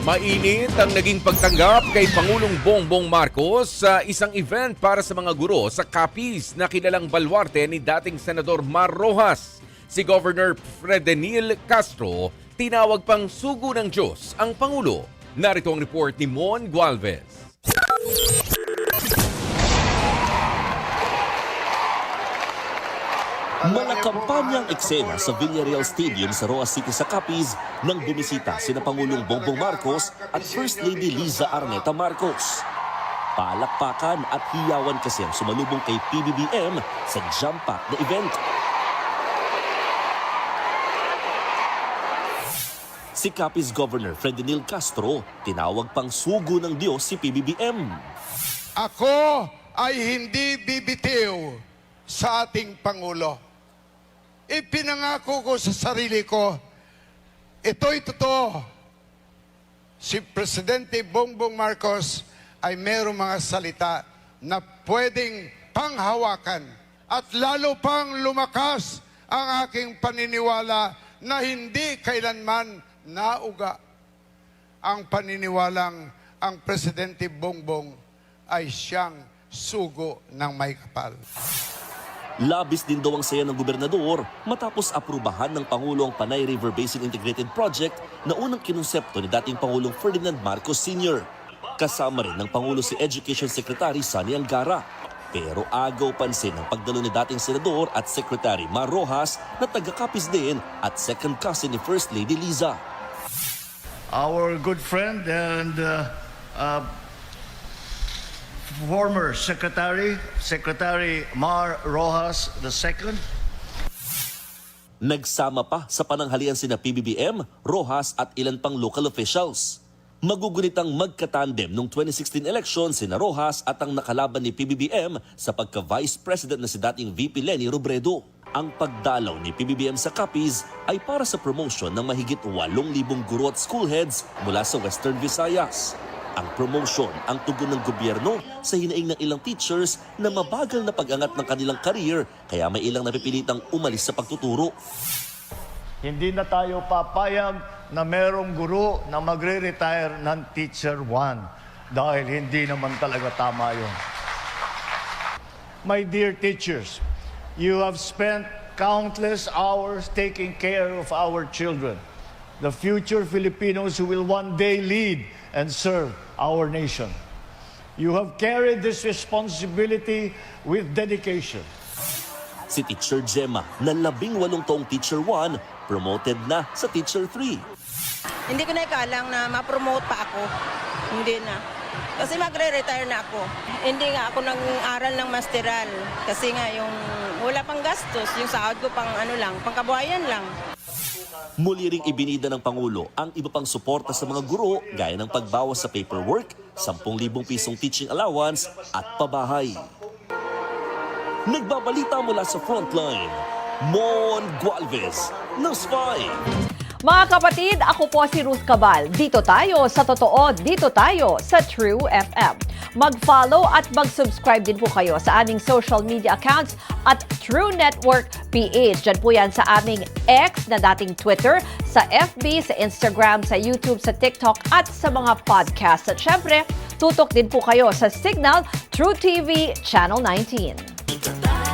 Mainit ang naging pagtanggap kay Pangulong Bongbong Marcos sa isang event para sa mga guro sa Capiz na kilalang baluarte ni dating Senador Mar Rojas. Si Governor Fredenil Castro tinawag pang sugo ng Diyos ang Pangulo. Narito ang report ni Mon Gualvez. Malakampanyang eksena sa Villarreal Stadium sa Roa City sa Capiz nang bumisita sina Pangulong Bongbong Marcos at First Lady Liza Araneta Marcos. Palakpakan at hiyawan kasi ang sumalubong kay PBBM sa jam-pack na event. Si Capiz Governor Fredenil Castro tinawag pang sugo ng Diyos si PBBM. Ako ay hindi bibitiw sa ating Pangulo. Ipinangako ko sa sarili ko, ito'y totoo. Si Presidente Bongbong Marcos ay mayroong mga salita na pwedeng panghawakan at lalo pang lumakas ang aking paniniwala na hindi kailanman nauga ang paniniwalang ang Presidente Bongbong ay siyang sugo ng may kapal. Labis din daw ang saya ng gobernador matapos aprubahan ng Pangulo ang Panay River Basin Integrated Project na unang kinonsepto ni dating Pangulong Ferdinand Marcos Sr. Kasama rin ng Pangulo si Education Secretary Sonny Angara. Pero agaw pansin ang pagdalo ni dating Senador at Secretary Mar Rojas na taga-Capiz din at second cousin ni First Lady Liza. Our good friend and former Secretary Mar Rojas II. Nagsama pa sa pananghalian sina PBBM, Rojas at ilan pang local officials. Magugunitang magkatandem noong 2016 election sina Rojas at ang nakalaban ni PBBM sa pagka-Vice President na si dating VP Leni Robredo. Ang pagdalaw ni PBBM sa Capiz ay para sa promotion ng mahigit 8,000 guro at school heads mula sa Western Visayas. Ang promotion ang tugon ng gobyerno sa hinaing ng ilang teachers na mabagal na pag-angat ng kanilang career kaya may ilang napipilitang umalis sa pagtuturo. Hindi na tayo papayag na merong guro na magre-retire ng Teacher 1 dahil hindi naman talaga tama yun. My dear teachers, you have spent countless hours taking care of our children, the future Filipinos who will one day lead and serve our nation. You have carried this responsibility with dedication. Si Teacher Gemma na 18 taong Teacher 1, promoted na sa Teacher 3. Hindi ko na ikalang na ma-promote pa ako. Hindi na. Kasi magre-retire na ako. Hindi nga ako nag-aral ng masteral. Kasi nga yung wala pang gastos, yung sahod ko pang pangkabuhayan lang. Muli ring ibinida ng Pangulo ang iba pang suporta sa mga guro gaya ng pagbawas sa paperwork, 10,000 pisong teaching allowance at pabahay. Nagbabalita mula sa Frontline, Mon Gualvez, News 5. Mga kapatid, ako po si Ruth Cabal. Dito tayo sa totoo, dito tayo sa True FM. Mag-follow at mag-subscribe din po kayo sa aming social media accounts at True Network PH. Diyan po yan sa aming X na dating Twitter, sa FB, sa Instagram, sa YouTube, sa TikTok at sa mga podcast. At syempre, tutok din po kayo sa Signal True TV Channel 19.